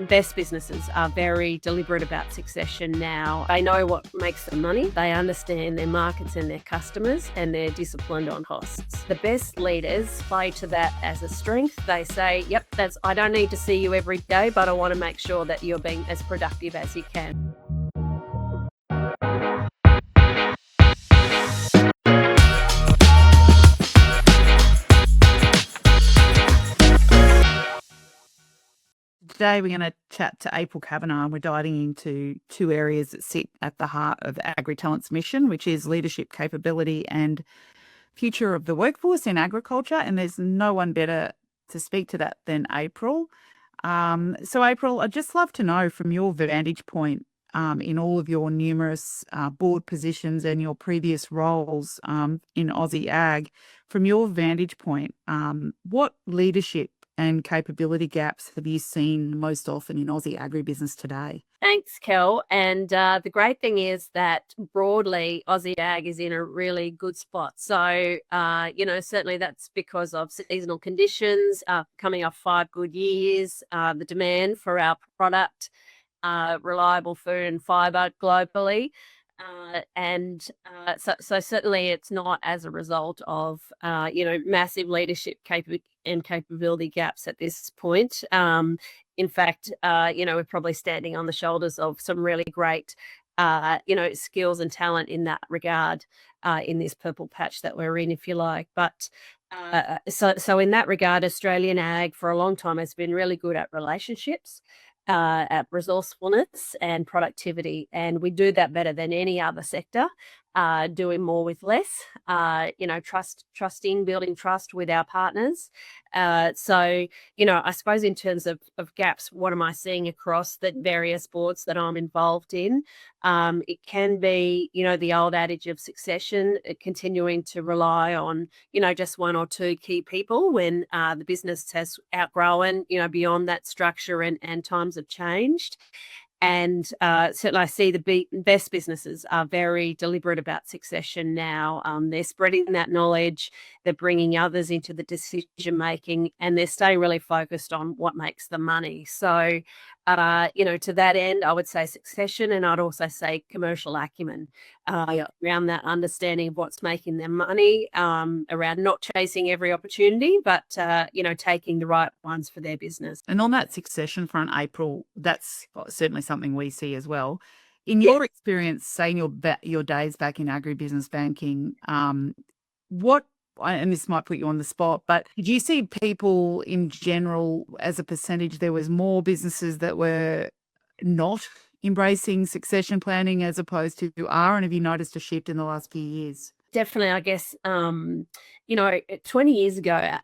best businesses are very deliberate about succession now. They know what makes them money. They understand their markets and their customers, and they're disciplined on costs. The best leaders play to that as a strength. They say, yep, I don't need to see you every day, but I want to make sure that you're being as productive as you can. Today, we're going to chat to April Cavanagh, and we're diving into two areas that sit at the heart of Agri Talent's mission, which is leadership capability and future of the workforce in agriculture. And there's no one better to speak to that than April. So, April, I'd just love to know from your vantage point in all of your numerous board positions and your previous roles in Aussie Ag, from your vantage point, what leadership and capability gaps have you seen most often in Aussie agribusiness today? Thanks, Kel. And the great thing is that broadly, Aussie Ag is in a really good spot. So, certainly that's because of seasonal conditions, coming off 5 good years, the demand for our product, reliable food and fibre globally. So certainly it's not as a result of, massive leadership capability gaps at this point. In fact, we're probably standing on the shoulders of some really great, skills and talent in that regard in this purple patch that we're in, if you like. But so in that regard, Australian Ag for a long time has been really good at relationships, at resourcefulness and productivity. And we do that better than any other sector, doing more with less, building trust with our partners. I suppose in terms of gaps, what am I seeing across the various boards that I'm involved in? It can be, the old adage of succession, continuing to rely on, just one or two key people when the business has outgrown, beyond that structure and times have changed. And certainly I see the best businesses are very deliberate about succession now. They're spreading that knowledge, they're bringing others into the decision making, and they're staying really focused on what makes them money. So, to that end, I would say succession, and I'd also say commercial acumen, around that understanding of what's making them money, around not chasing every opportunity, but, taking the right ones for their business. And on that succession front, April, that's certainly something we see as well. In your experience, say your days back in agribusiness banking, and this might put you on the spot, but did you see people in general, as a percentage, there was more businesses that were not embracing succession planning as opposed to are? And have you noticed a shift in the last few years? Definitely, I guess, 20 years ago,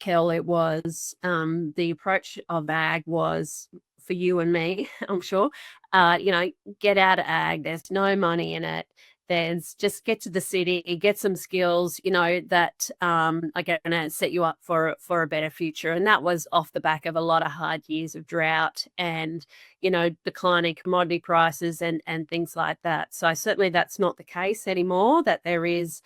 Kel, it was the approach of ag was for you and me, I'm sure, get out of ag. There's no money in it. There's just get to the city, get some skills, that are going to set you up for a better future. And that was off the back of a lot of hard years of drought and, declining commodity prices and things like that. So certainly that's not the case anymore, that there's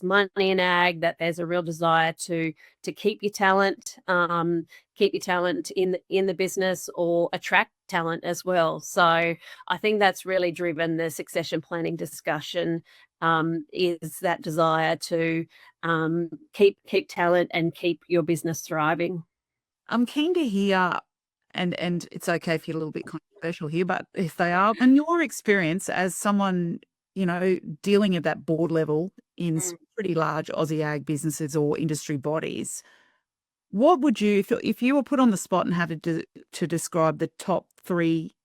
money in ag, that there's a real desire to keep your talent, in the business, or attract talent as well. So I think that's really driven the succession planning discussion, is that desire to keep talent and keep your business thriving. I'm keen to hear, and it's okay if you're a little bit controversial here, but if they are, in your experience as someone, dealing at that board level in some pretty large Aussie ag businesses or industry bodies, what would you, if you were put on the spot and had to describe the top 3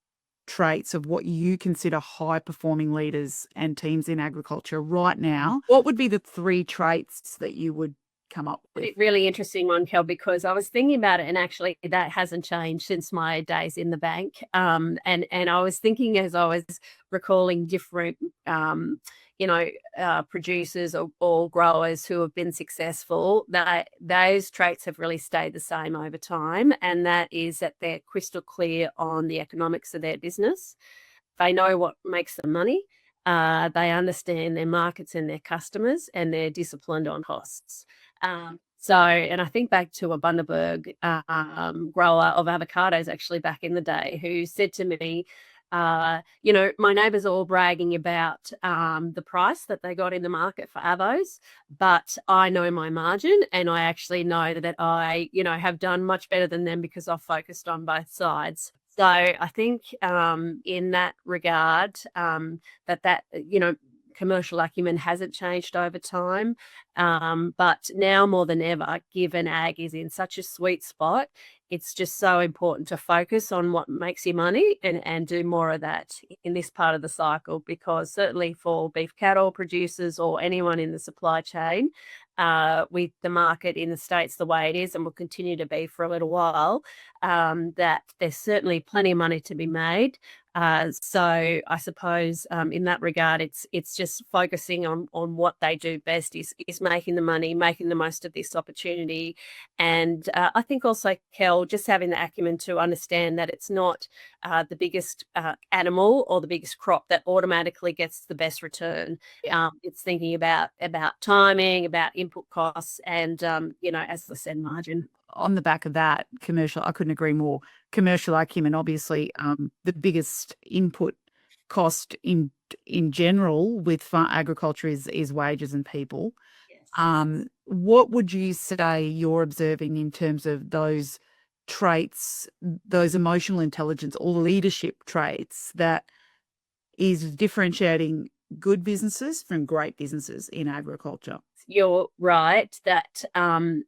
traits of what you consider high-performing leaders and teams in agriculture right now, what would be the 3 traits that you would come up with? Really interesting one, Kel, because I was thinking about it, and actually that hasn't changed since my days in the bank. And I was thinking, as I was recalling different, producers or growers who have been successful, that those traits have really stayed the same over time. And that is that they're crystal clear on the economics of their business. They know what makes them money. They understand their markets and their customers, and they're disciplined on costs. So, and I think back to a Bundaberg grower of avocados actually back in the day who said to me, my neighbours are all bragging about the price that they got in the market for avos, but I know my margin and I actually know that I, have done much better than them because I've focused on both sides. So I think in that regard, commercial acumen hasn't changed over time. But now more than ever, given ag is in such a sweet spot, it's just so important to focus on what makes you money and do more of that in this part of the cycle, because certainly for beef cattle producers or anyone in the supply chain, with the market in the States the way it is and will continue to be for a little while, that there's certainly plenty of money to be made. So I suppose in that regard, it's just focusing on what they do best is making the money, making the most of this opportunity. And I think also, Kel, just having the acumen to understand that it's not the biggest animal or the biggest crop that automatically gets the best return. It's thinking about timing, about input costs, and as I said, margin. On the back of that, I couldn't agree more. Commercial acumen, obviously, the biggest input cost in general with agriculture is wages and people. Yes. What would you say you're observing in terms of those traits, those emotional intelligence or leadership traits that is differentiating good businesses from great businesses in agriculture? You're right that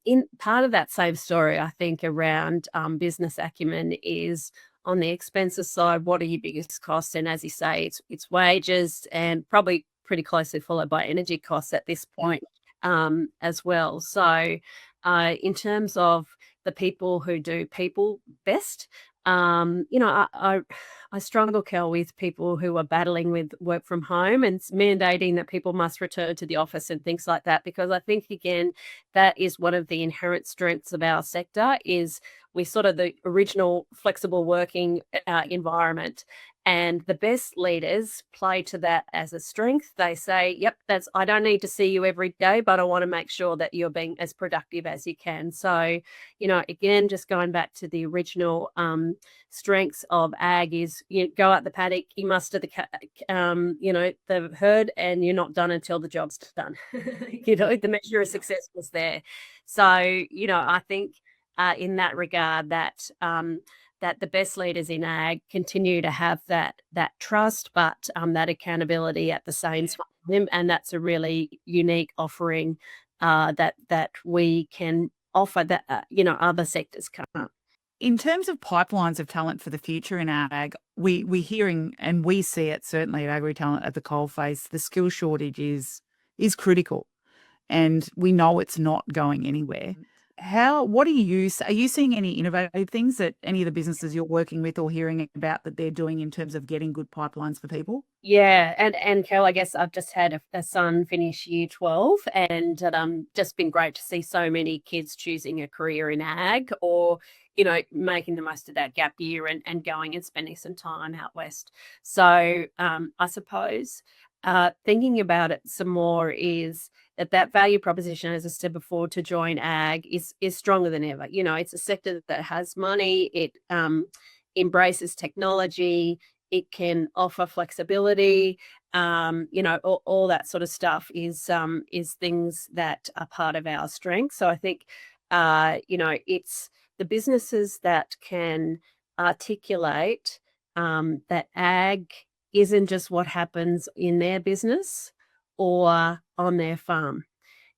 in part of that same story, I think around business acumen is on the expenses side. What are your biggest costs? And as you say, it's wages and probably pretty closely followed by energy costs at this point as well. So in terms of the people who do people best, I struggle, Kel, with people who are battling with work from home and mandating that people must return to the office and things like that, because I think, again, that is one of the inherent strengths of our sector is we sort of the original flexible working environment. And the best leaders play to that as a strength. They say, yep, I don't need to see you every day, but I want to make sure that you're being as productive as you can. So, again, just going back to the original strengths of ag is you go out the paddock, you muster the herd, and you're not done until the job's done. The measure of success was there. So, I think in that regard that the best leaders in ag continue to have that trust, but that accountability at the same time, and that's a really unique offering that we can offer that other sectors can't. In terms of pipelines of talent for the future in ag, we're hearing, and we see it certainly at Agri Talent at the coalface, the skill shortage is critical, and we know it's not going anywhere. What are you seeing any innovative things that any of the businesses you're working with or hearing about that they're doing in terms of getting good pipelines for people? Yeah, and Kel, I guess I've just had a son finish year 12, and just been great to see so many kids choosing a career in ag or making the most of that gap year and going and spending some time out west. So I suppose thinking about it some more is that value proposition, as I said before, to join ag is stronger than ever. It's a sector that has money. It embraces technology. It can offer flexibility. All that sort of stuff is things that are part of our strength. So I think it's the businesses that can articulate that ag isn't just what happens in their business or on their farm.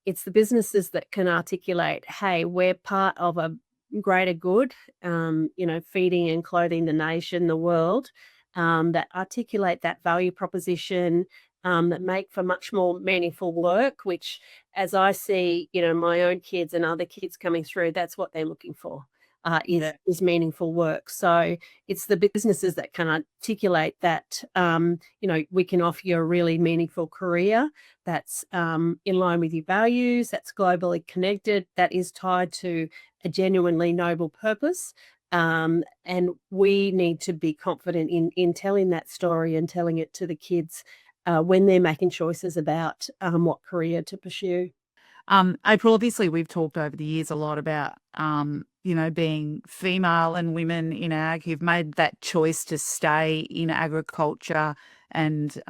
It's the businesses that can articulate, hey, we're part of a greater good, feeding and clothing the nation, the world, that articulate that value proposition, that make for much more meaningful work, which, as I see, my own kids and other kids coming through, that's what they're looking for. Is meaningful work. So it's the businesses that can articulate that, we can offer you a really meaningful career that's in line with your values, that's globally connected, that is tied to a genuinely noble purpose. And we need to be confident in telling that story and telling it to the kids when they're making choices about what career to pursue. April, obviously we've talked over the years a lot about, being female and women in ag who've made that choice to stay in agriculture and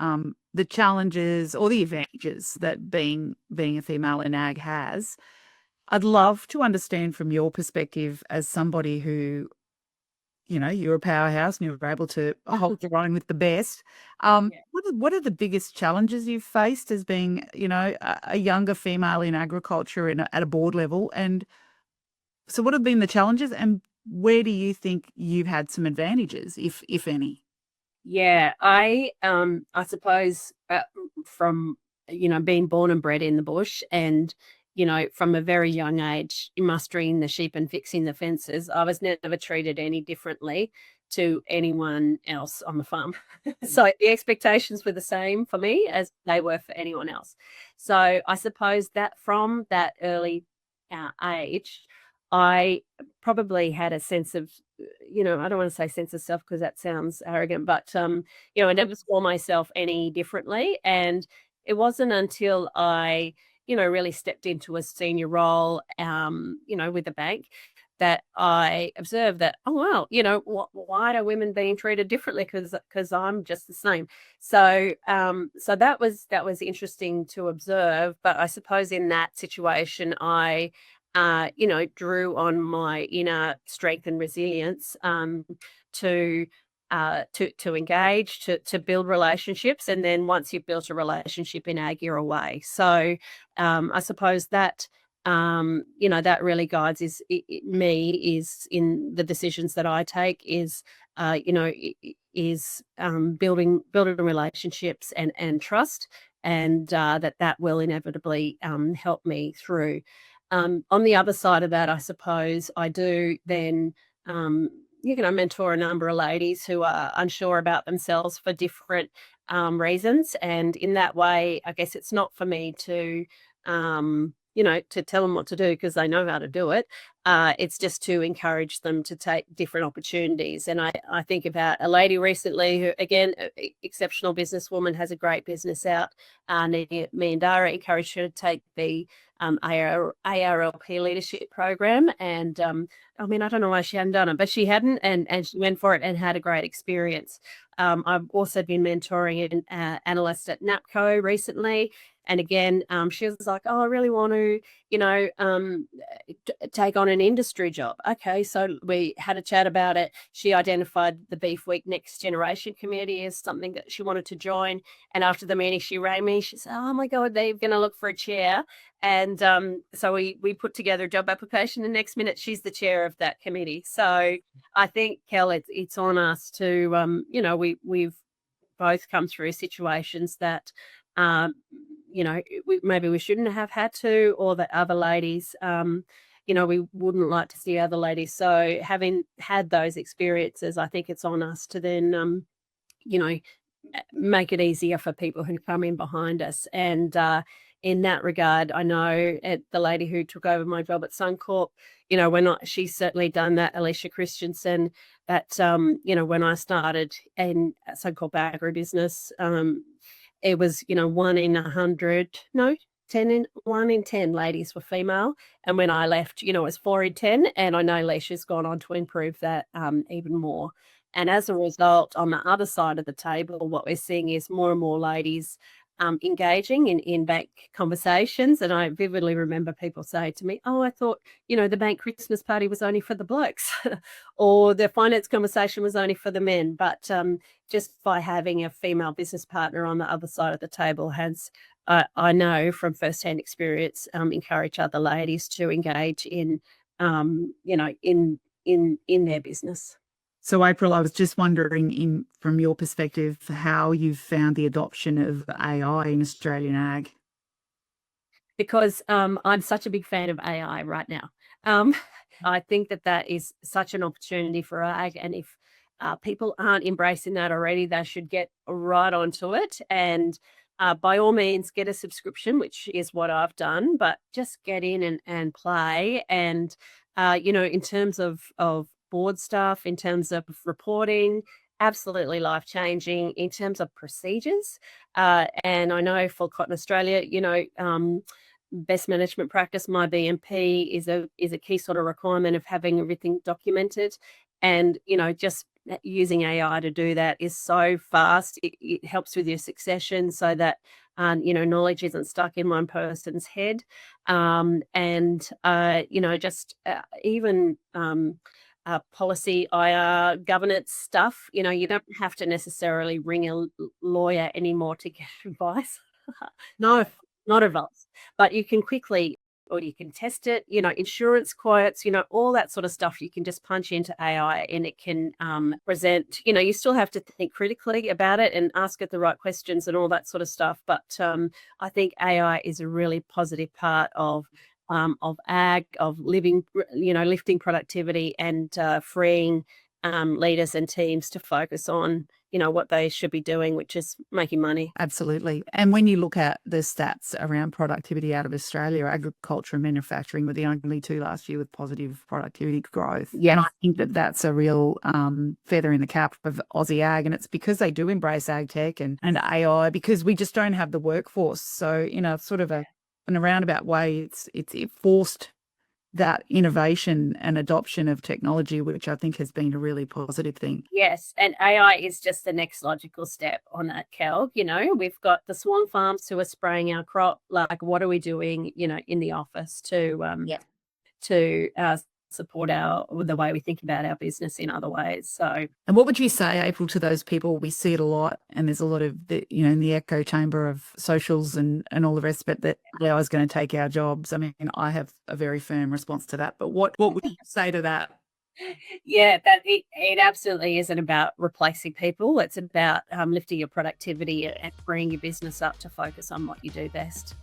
the challenges or the advantages that being a female in ag has. I'd love to understand from your perspective as somebody who, you're a powerhouse and you're able to hold your own with the best. Yeah. What are the biggest challenges you've faced as being, a younger female in agriculture at a board level? And so what have been the challenges and where do you think you've had some advantages, if any? Yeah, I suppose from being born and bred in the bush, and from a very young age mustering the sheep and fixing the fences, I was never treated any differently to anyone else on the farm. So the expectations were the same for me as they were for anyone else. So I suppose that from that early age, I probably had a sense of, I don't want to say sense of self because that sounds arrogant, but I never saw myself any differently. And it wasn't until I, really stepped into a senior role, with the bank, that I observed that, oh wow, why are women being treated differently? Because I'm just the same. So that was interesting to observe. But I suppose in that situation, I drew on my inner strength and resilience to to engage, to build relationships, and then once you've built a relationship in ag, you're away. So I suppose that that really guides me is in the decisions that I take is building relationships and trust, and that will inevitably help me through. On the other side of that, I suppose I do then, mentor a number of ladies who are unsure about themselves for different reasons. And in that way, I guess it's not for me to tell them what to do because they know how to do it. It's just to encourage them to take different opportunities. And I think about a lady recently who, again, exceptional businesswoman, has a great business out. Me and Dara encouraged her to take the ARLP leadership program. And I mean, I don't know why she hadn't done it, but she hadn't, and she went for it and had a great experience. I've also been mentoring an analyst at NAPCO recently. And again, she was like, oh, I really want to, take on an industry job. Okay, so we had a chat about it. She identified the Beef Week Next Generation Committee as something that she wanted to join. And after the meeting, she rang me. She said, oh my God, they're going to look for a chair. And so we put together a job application, and next minute she's the chair of that committee. So I think, Kel, it's on us to, we've both come through situations that, maybe we shouldn't have had to, or that other ladies, we wouldn't like to see other ladies. So having had those experiences, I think it's on us to then, make it easier for people who come in behind us. And in that regard, I know the lady who took over my job at Suncorp, she's certainly done that, Alicia Christensen, that, when I started in Suncorp Agribusiness, it was, 1 in 100, no, 1 in 10 ladies were female. And when I left, it was 4 in 10. And I know Alicia's gone on to improve that even more. And as a result, on the other side of the table, what we're seeing is more and more ladies engaging in bank conversations. And I vividly remember people say to me, oh, I thought, the bank Christmas party was only for the blokes or the finance conversation was only for the men. But just by having a female business partner on the other side of the table has, I know from firsthand experience, encourage other ladies to engage in, in their business. So, April, I was just wondering, from your perspective, how you've found the adoption of AI in Australian ag. Because I'm such a big fan of AI right now. Um, I think that is such an opportunity for ag, and if people aren't embracing that already, they should get right onto it. And by all means, get a subscription, which is what I've done, but just get in and play. And, in terms of board stuff, in terms of reporting, absolutely life-changing. In terms of procedures, and I know for Cotton Australia, best management practice, my BMP is a key sort of requirement of having everything documented. And, just using AI to do that is so fast. It helps with your succession so that, knowledge isn't stuck in one person's head. And, just even policy, IR, governance stuff, you don't have to necessarily ring a lawyer anymore to get advice. No, not advice, but you can quickly, or you can test it, insurance quotes, all that sort of stuff you can just punch into AI and it can present, you still have to think critically about it and ask it the right questions and all that sort of stuff. But I think AI is a really positive part of ag, of lifting productivity and freeing leaders and teams to focus on, what they should be doing, which is making money. Absolutely. And when you look at the stats around productivity out of Australia, agriculture and manufacturing were the only two last year with positive productivity growth. Yeah, and I think that that's a real feather in the cap of Aussie ag. And it's because they do embrace ag tech and AI, because we just don't have the workforce. So in a sort of in a roundabout way, it forced that innovation and adoption of technology, which I think has been a really positive thing. Yes, and AI is just the next logical step on that, Kel. We've got the swan farms who are spraying our crop. Like, what are we doing, in the office to support the way we think about our business in other ways? So, and what would you say, April, to those people? We see it a lot, and there's a lot of in the echo chamber of socials and all the rest, but that AI is going to take our jobs. I mean, I have a very firm response to that, but what would you say to that? Yeah, that it absolutely isn't about replacing people. It's about lifting your productivity and freeing your business up to focus on what you do best.